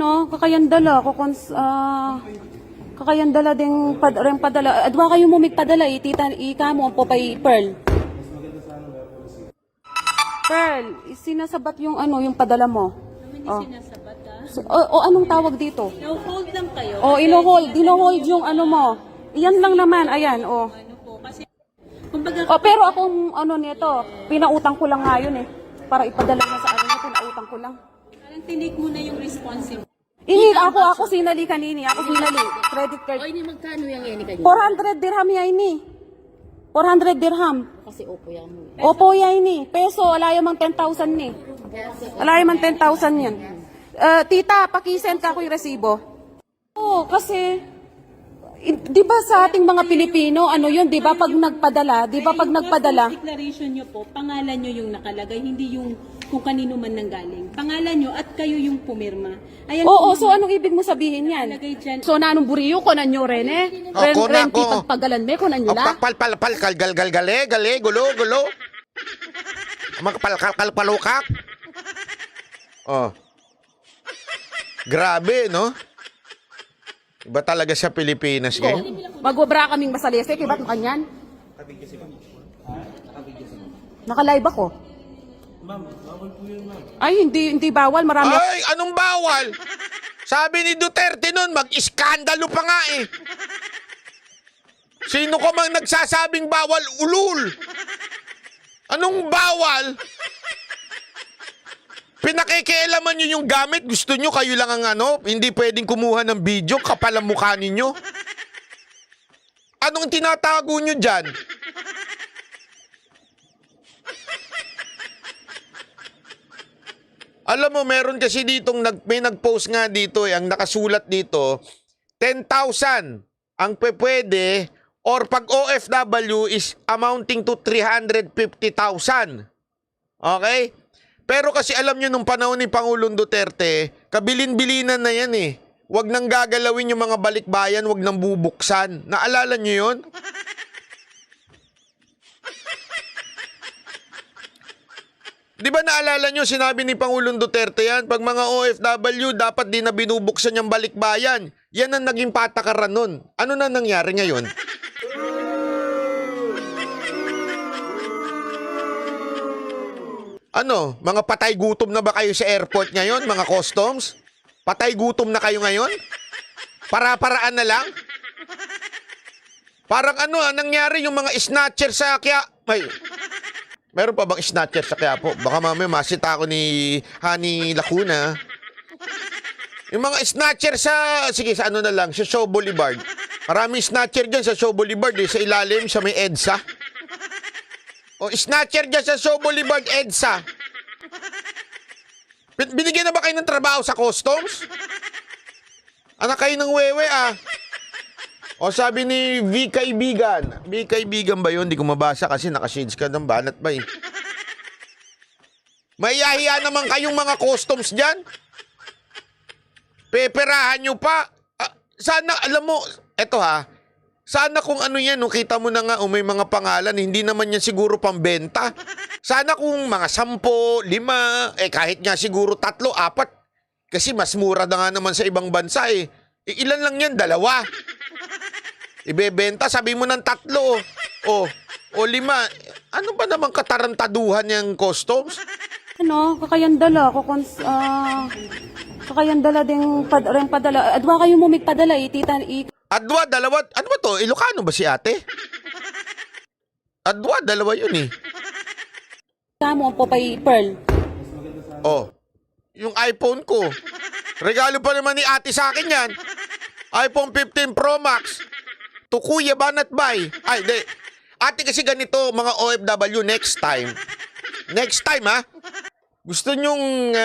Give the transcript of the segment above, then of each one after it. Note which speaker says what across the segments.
Speaker 1: Ano, kakayandala ding ring padala. Adwa kayo mo padala tita ika mo po pay Pearl. Pearl, sinasabat yung yung padala mo.
Speaker 2: Naman yung sinasabat ha?
Speaker 1: Anong tawag dito?
Speaker 2: No-hold lang kayo.
Speaker 1: Dino-hold yung mo. Iyan lang naman, ayan,
Speaker 2: Ano po, kasi, kumbaga,
Speaker 1: pero akong nito, pinautang ko lang ngayon para ipadala na sa pinautang ko lang.
Speaker 2: parang tinig mo na yung responsible.
Speaker 1: Ako sinali kanini, credit card.
Speaker 3: O, ini magkano yung yan kanina?
Speaker 1: 400 dirham ya ini. 400 dirham.
Speaker 3: Kasi opo yan mo.
Speaker 1: Opo ya ini. Peso, wala yung 10,000 ni. Wala yung 10,000 yan. Tita, pakisend ka ko yung resibo. Oo, kasi, di ba sa ating mga Pilipino, di ba pag nagpadala,
Speaker 2: Declaration nyo po, pangalan nyo yung nakalagay, hindi yung kung kanino man nanggaling. Pangalan nyo at kayo yung pumirma. Ayan
Speaker 1: Oo, so anong ibig mo sabihin yan?
Speaker 2: nakalagay dyan.
Speaker 1: So nanong buriyo ko na nyo ren
Speaker 4: Kona
Speaker 1: Renti
Speaker 4: ko.
Speaker 1: pagpagalan me ko na nyo la?
Speaker 4: Pal, gal, gulo. Palukak. Oh. Grabe, no? Iba talaga sa Pilipinas, ganyan.
Speaker 1: Magwabra kaming masalese, kibat mo kanyan? Naka-live ako. Ay, hindi bawal. Marami.
Speaker 4: Ay, anong bawal? Sabi ni Duterte nun, mag-iskandalo pa nga eh. Sino ka mang nagsasabing bawal? Ulul! Anong bawal? Pinakikialaman nyo yung gamit. Gusto nyo kayo lang ang hindi pwedeng kumuha ng video, kapal ang mukha ninyo. Anong tinatago nyo dyan? Alam mo, meron kasi ditong may nag-post nga dito ang nakasulat dito, 10,000 ang pwede or pag OFW is amounting to 350,000. Okay? Pero kasi alam nyo, nung panahon ni Pangulong Duterte, kabilin-bilinan na yan eh. Huwag nang gagalawin yung mga balikbayan, huwag nang bubuksan. Naalala nyo yun? Di ba naalala nyo, sinabi ni Pangulong Duterte yan, pag mga OFW, dapat din na binubuksan yung balikbayan. Yan ang naging patakaran nun. Ano na nangyari ngayon? Ano, mga patay gutom na ba kayo sa airport ngayon, mga customs? Patay gutom na kayo ngayon? Para-paraan na lang? Parang nangyari yung mga snatcher sa Ay, meron pa bang snatcher sa Quiapo? Baka mamaya masita ako ni Hani Lacuna. Yung mga snatcher sige, sa na lang, sa Shaw Boulevard. Maraming snatcher dyan sa Shaw Boulevard, sa ilalim, sa may EDSA. O, snatcher dyan sa Shaw Boulevard, EDSA. Binigyan na ba kayo ng trabaho sa customs? Anak kayo ng wewe, O, sabi ni V. Kaibigan. V. Kaibigan ba yun? Hindi ko mabasa kasi nakashades ka ng banat ba eh. Mayahiya naman kayong mga customs dyan. Peperahan nyo pa. Sana, alam mo, eto sana kung yan, kita mo na nga, may mga pangalan, hindi naman yan siguro pambenta. Sana kung mga 10, 5, kahit nga siguro 3, 4. Kasi mas mura na nga naman sa ibang bansa eh. Ilan lang yan? 2. Ibebenta, sabi mo ng 3. O 5. Ano ba naman katarantaduhan yung customs?
Speaker 1: Kakayandala ding ring padala. Adwa kayo mo padala tita
Speaker 4: Adwa, dalawa. Ano ba to? Ilocano ba si ate? Adwa, dalawa yun eh.
Speaker 1: mo po pay Pearl.
Speaker 4: Oh, yung iPhone ko. Regalo pa naman ni ate sa akin yan. iPhone 15 Pro Max. To Kuya Banat Bay. Ay, di. Ate kasi ganito, mga OFW, next time. Next time, Gusto nyong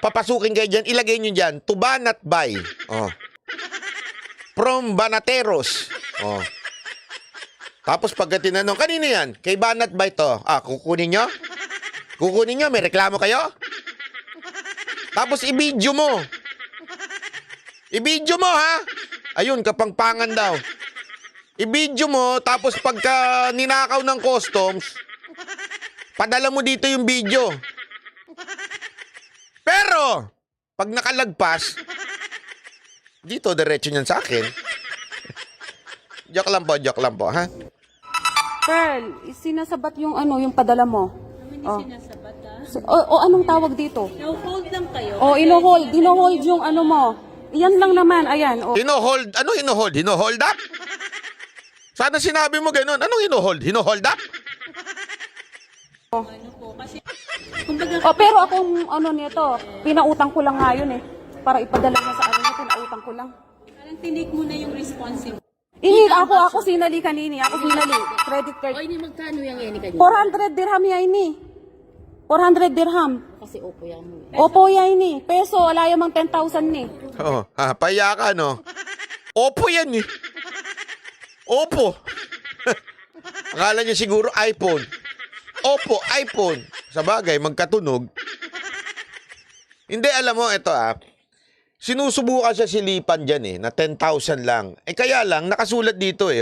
Speaker 4: papasukin kayo dyan, ilagay nyo dyan, to Banat Bay. Oh. From Banateros. Oh. Tapos pagka tinanong, kanina yan? Kay Banat Bay to. Kukunin nyo? Kukunin nyo? May reklamo kayo? Tapos i-video mo. I-video mo, Ayun, kapangpangan daw. I-video mo, tapos pagka ninakaw ng customs, padala mo dito yung video. Pero, pag nakalagpas, Dito, diretso niyan sa akin. Joke lang po, ha?
Speaker 1: Pearl, sinasabat yung ano, yung padala mo.
Speaker 2: Naman
Speaker 1: Oh.
Speaker 2: yung sinasabat ha.
Speaker 1: O anong tawag dito?
Speaker 2: No-hold lang kayo.
Speaker 1: O, ino-hold yung ano mo. Yan lang naman, ayan. O.
Speaker 4: Hino-hold? Ano hino-hold? Hino-hold up? Sana sinabi mo ganun. Anong hino-hold? Hino-hold up?
Speaker 2: Ano po, kasi, kumbaga,
Speaker 1: O, pero akong ano nito, pinautang ko lang nga yun eh. Para ipadala niya sa ano niya, pinautang ko lang.
Speaker 2: parang tinik mo na yung responsible.
Speaker 1: Ako sinali kanini. Ako sinali. Credit card.
Speaker 3: O, ini magkano yung yani kanina?
Speaker 1: 400 dirham yan ini. 400 dirham.
Speaker 3: Kasi opo yan mo.
Speaker 1: Opo yan ini. Peso, wala yung 10,000 ni.
Speaker 4: Oo. Paya ka, no? Opo yan, eh. Opo. Akala niya siguro iPhone. Opo, iPhone. Sa bagay, magkatunog. Hindi, alam mo, ito sinusubukan siya silipan dyan na 10,000 lang. Kaya lang, nakasulat dito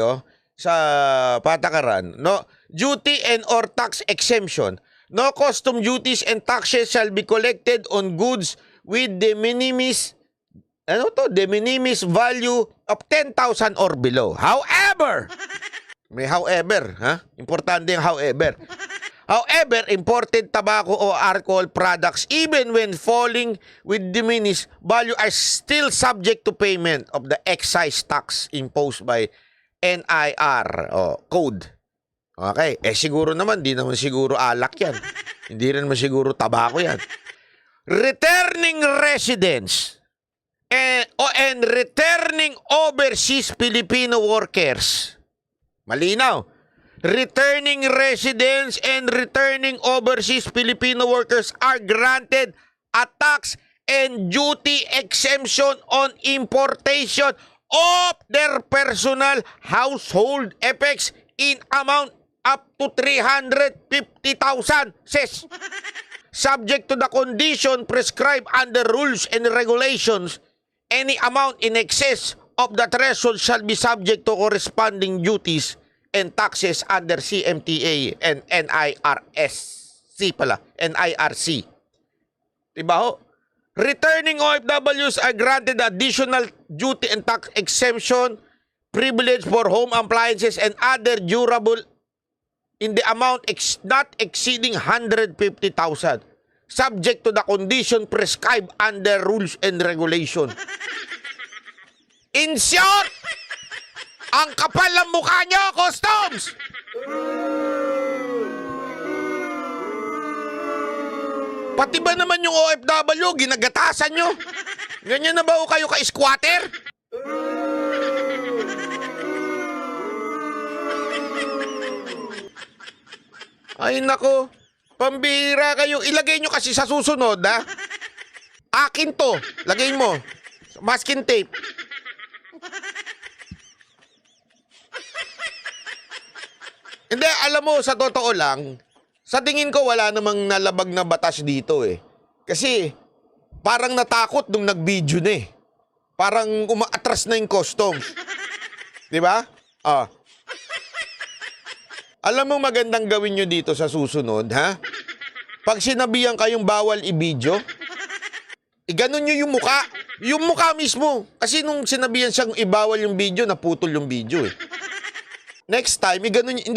Speaker 4: sa patakaran, no? Duty and or tax exemption. No custom duties and taxes shall be collected on goods with de minimis value of 10,000 or below. However, may however, Importante yung however. However, imported tobacco or alcohol products, even when falling with diminished value, are still subject to payment of the excise tax imposed by NIR code. Okay. Siguro naman, di naman siguro alak yan. Hindi rin naman siguro tabako yan. Returning residents and returning overseas Filipino workers. Malinaw. Returning residents and returning overseas Filipino workers are granted a tax and duty exemption on importation of their personal household effects in amount up to 350,000, says. Subject to the condition prescribed under rules and regulations, any amount in excess of the threshold shall be subject to corresponding duties and taxes under CMTA and NIRC pala. NIRC. Diba ho? Returning OFWs are granted additional duty and tax exemption privilege for home appliances and other durable in the amount not exceeding 150,000. Subject to the condition prescribed under rules and regulation. In short, ang kapal ng mukha nyo, customs! Pati ba naman yung OFW, ginagatasan nyo? Ganyan na ba o kayo ka-squatter? Ay nako, pambira kayo. Ilagay nyo kasi sa susunod, Akin to. Lagay mo. Masking tape. Hindi, alam mo, sa totoo lang, sa tingin ko wala namang nalabag na batas dito Kasi, parang natakot nung nag-video na Parang umaatras na yung customs. Di ba? Alam mo magandang gawin nyo dito sa susunod, Pag sinabihan kayong bawal i-video, iganon nyo yung muka. Yung muka mismo. Kasi nung sinabihan siyang ibawal yung video, naputol yung video Next time, iganon nyo.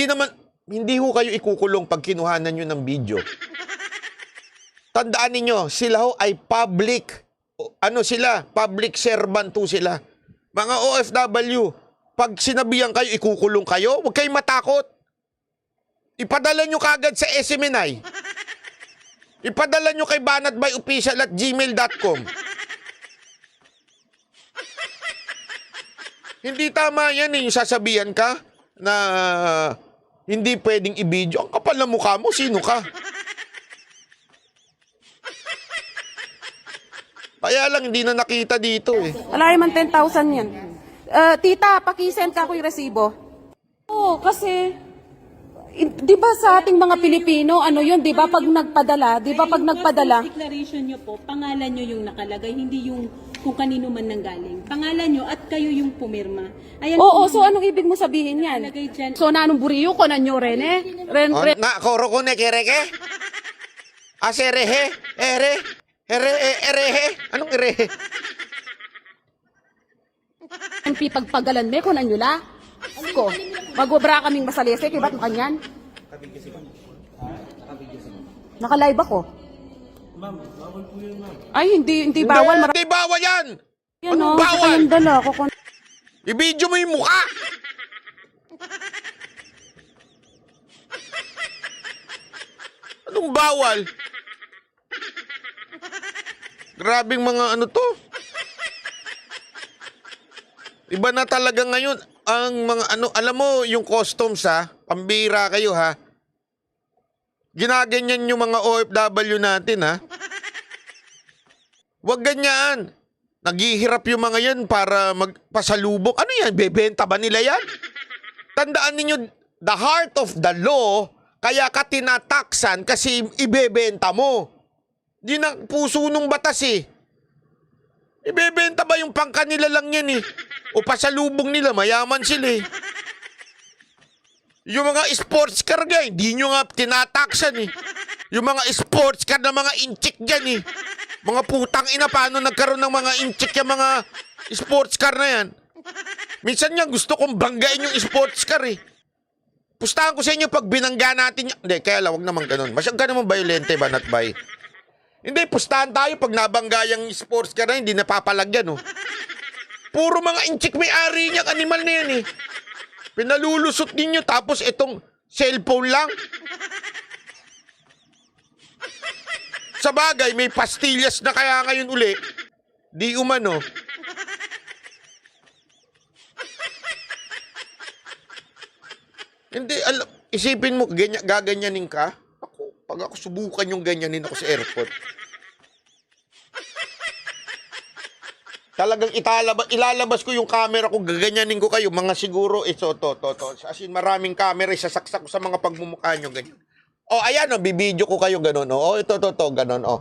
Speaker 4: Hindi ho kayo ikukulong pag kinuhanan nyo ng video. Tandaan ninyo, sila ho ay public. Public servant ho sila. Mga OFW, pag sinabihan kayo, ikukulong kayo, huwag kayong matakot. Ipadala nyo kagad sa SMNI. Ipadala nyo kay banatbyofficial@gmail.com. Hindi tama yan yung sasabihan ka na hindi pwedeng i-video. Ang kapal na mukha mo, sino ka? Kaya lang, hindi na nakita dito
Speaker 1: Wala yung 10,000 yan. Tita, pakisend ka ko yung resibo. Oo, kasi, di ba sa ating mga Pilipino, di ba pag nagpadala,
Speaker 2: Declaration nyo po, pangalan nyo yung nakalagay, hindi yung kung kanino man nanggaling. Pangalan nyo at kayo yung pumirma. Ayan
Speaker 1: Oo,
Speaker 2: po,
Speaker 1: so anong ibig mo sabihin yan?
Speaker 2: nakalagay dyan.
Speaker 1: So na anong buriyo ko na nyo rin
Speaker 4: Koro ko ne kereke? Aserehe? Erehe? Anong erehe?
Speaker 1: Ang pipagpagalan me, kunan nyo la. Ko, magobra kaming masalese, kay ba't makanyan? Naka-live ako. Ay, hindi bawal.
Speaker 4: Hindi bawal yan!
Speaker 1: Yan
Speaker 4: Anong
Speaker 1: o,
Speaker 4: bawal?
Speaker 1: sa kanyang dala ako.
Speaker 4: I-video mo yung mukha! Anong bawal? Grabing mga ano to. Iba na talaga ngayon ang mga ano, alam mo yung customs ha, pambira kayo ha. Ginaganyan yung mga OFW natin ha. Huwag ganyan. Naghihirap yung mga yan para magpasalubong. Ano yan? Bebenta ba nila yan? Tandaan ninyo, the heart of the law, kaya ka tinataksan kasi ibebenta mo. Di na puso nung batas eh. Ibebenta ba yung pangkanila lang yan eh? O pasalubong nila, mayaman sila eh. Yung mga sports car nga, hindi nyo nga tinataksan eh. Yung mga sports car na mga inchik dyan eh. Mga putang ina, paano nagkaroon ng mga inchik yung mga sports car na yan? Minsan nga gusto kong banggain yung sports car eh. Pustahan ko sa inyo pag binangga natin yan. Hindi, kaya lang, wag naman ganun. Masyag ka naman violente ba, not by? Hindi, pustahan tayo pag nabangga yung sports car na hindi napapalagyan oh. Puro mga inchik may-ari niyang animal na yan eh. Pinalulusot ninyo tapos itong cellphone lang. Sa bagay, may pastillas na kaya ngayon uli. Di umano. Hindi, isipin mo, gaganyanin ka? Pag ako subukan yung ganyanin ako sa airport. Talagang ilalabas ko yung camera ko, gaganyanin ko kayo. Mga siguro, ito, to. As in, maraming camera, isasaksak ko sa mga pagmumukha nyo, ganyan. O, ayan, bibidyo ko kayo, ganun. O, ito, ganun. O,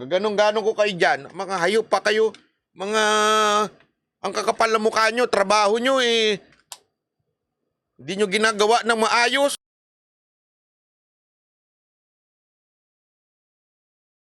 Speaker 4: ganun ko kayo dyan. Mga hayop pa kayo. Mga, ang kakapal na mukha nyo, trabaho nyo, eh. Hindi nyo ginagawa ng maayos.